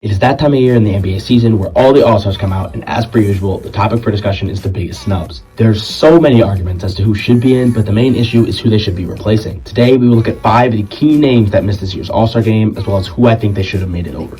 It is that time of year in the NBA season where all the All-Stars come out, and as per usual, the topic for discussion is the biggest snubs. There's so many arguments as to who should be in, but the main issue is who they should be replacing. Today, we will look at 5 of the key names that missed this year's All-Star game, as well as who I think they should have made it over.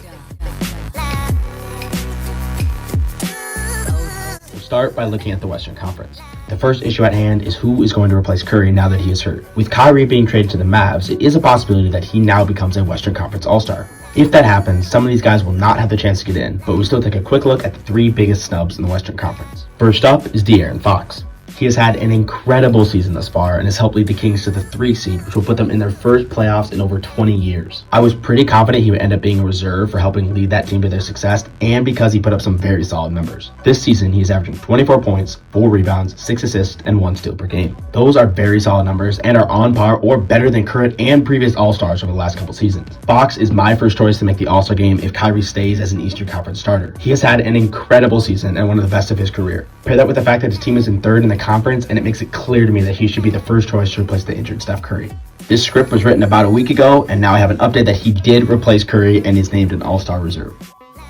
We'll start by looking at the Western Conference. The first issue at hand is who is going to replace Curry now that he is hurt. With Kyrie being traded to the Mavs, it is a possibility that he now becomes a Western Conference All-Star. If that happens, some of these guys will not have the chance to get in, but we'll still take a quick look at the 3 biggest snubs in the Western Conference. First up is De'Aaron Fox. He has had an incredible season thus far and has helped lead the Kings to the 3 seed, which will put them in their first playoffs in over 20 years. I was pretty confident he would end up being a reserve for helping lead that team to their success, and because he put up some very solid numbers. This season, he is averaging 24 points, 4 rebounds, 6 assists, and 1 steal per game. Those are very solid numbers and are on par or better than current and previous All-Stars over the last couple seasons. Fox is my first choice to make the All-Star game if Kyrie stays as an Eastern Conference starter. He has had an incredible season and one of the best of his career. Pair that with the fact that his team is in 3rd in the conference, and it makes it clear to me that he should be the first choice to replace the injured Steph Curry. This script was written about a week ago, and now I have an update that he did replace Curry and is named an All-Star reserve.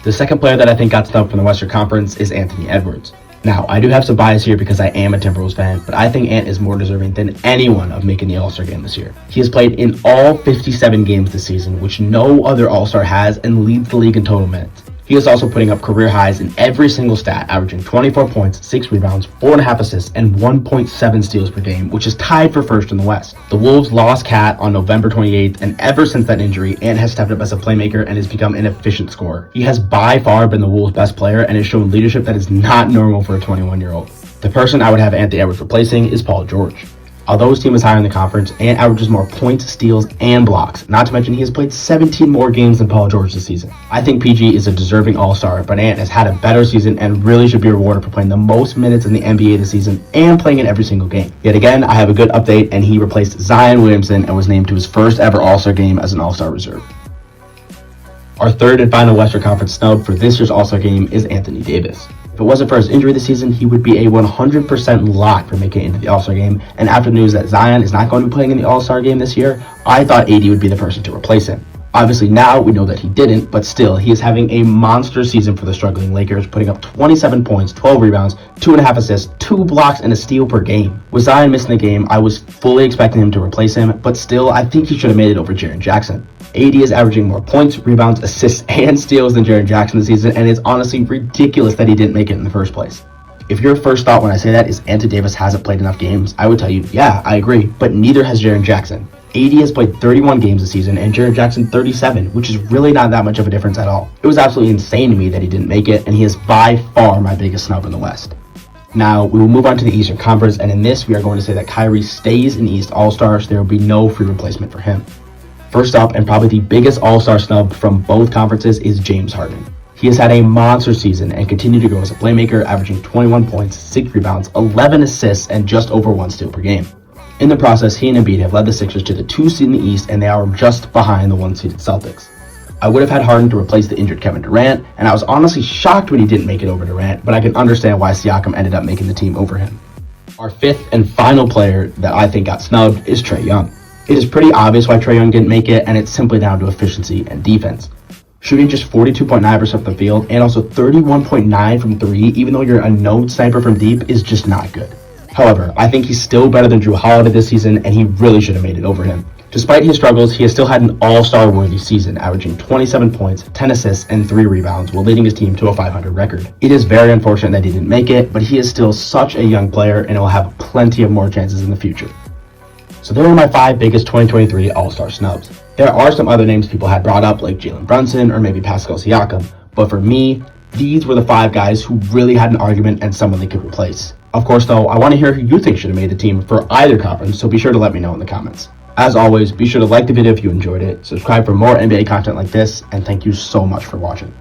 The second player that I think got snubbed from the Western Conference is Anthony Edwards. Now, I do have some bias here because I am a Timberwolves fan, but I think Ant is more deserving than anyone of making the All-Star game this year. He has played in all 57 games this season, which no other All-Star has, and leads the league in total minutes. He is also putting up career highs in every single stat, averaging 24 points, 6 rebounds, 4.5 assists, and 1.7 steals per game, which is tied for first in the West. The Wolves lost Cat on November 28th, and ever since that injury, Ant has stepped up as a playmaker and has become an efficient scorer. He has by far been the Wolves' best player and has shown leadership that is not normal for a 21-year-old. The person I would have Anthony Edwards replacing is Paul George. Although his team is higher in the conference, Ant averages more points, steals, and blocks. Not to mention he has played 17 more games than Paul George this season. I think PG is a deserving All-Star, but Ant has had a better season and really should be rewarded for playing the most minutes in the NBA this season and playing in every single game. Yet again, I have a good update, and he replaced Zion Williamson and was named to his first ever All-Star game as an All-Star reserve. Our third and final Western Conference snub for this year's All-Star game is Anthony Davis. If it wasn't for his injury this season, he would be a 100% lock for making it into the All-Star game, and after the news that Zion is not going to be playing in the All-Star game this year, I thought AD would be the person to replace him. Obviously now we know that he didn't, but still, he is having a monster season for the struggling Lakers, putting up 27 points, 12 rebounds, 2.5 assists, 2 blocks, and a steal per game. With Zion missing the game, I was fully expecting him to replace him, but still, I think he should have made it over Jaren Jackson. AD is averaging more points, rebounds, assists, and steals than Jaren Jackson this season, and it's honestly ridiculous that he didn't make it in the first place. If your first thought when I say that is Anthony Davis hasn't played enough games, I would tell you, yeah, I agree, but neither has Jaren Jackson. AD has played 31 games this season and Jaren Jackson 37, which is really not that much of a difference at all. It was absolutely insane to me that he didn't make it, and he is by far my biggest snub in the West. Now, we will move on to the Eastern Conference, and in this, we are going to say that Kyrie stays in the East All-Star, so there will be no free replacement for him. First up, and probably the biggest All-Star snub from both conferences, is James Harden. He has had a monster season and continued to grow as a playmaker, averaging 21 points, 6 rebounds, 11 assists, and just over 1 steal per game. In the process, he and Embiid have led the Sixers to the 2 seed in the East, and they are just behind the 1 seeded Celtics. I would have had Harden to replace the injured Kevin Durant, and I was honestly shocked when he didn't make it over Durant, but I can understand why Siakam ended up making the team over him. Our fifth and final player that I think got snubbed is Trae Young. It is pretty obvious why Trae Young didn't make it, and it's simply down to efficiency and defense. Shooting just 42.9% from the field and also 31.9% from 3, even though you're a known sniper from deep, is just not good. However, I think he's still better than Drew Holiday this season, and he really should have made it over him. Despite his struggles, he has still had an all-star worthy season, averaging 27 points, 10 assists, and 3 rebounds while leading his team to a 500 record. It is very unfortunate that he didn't make it, but he is still such a young player and will have plenty of more chances in the future. So there are my 5 biggest 2023 All-Star snubs. There are some other names people had brought up like Jalen Brunson or maybe Pascal Siakam, but for me, these were the 5 guys who really had an argument and someone they could replace. Of course though, I want to hear who you think should have made the team for either conference, so be sure to let me know in the comments. As always, be sure to like the video if you enjoyed it, subscribe for more NBA content like this, and thank you so much for watching.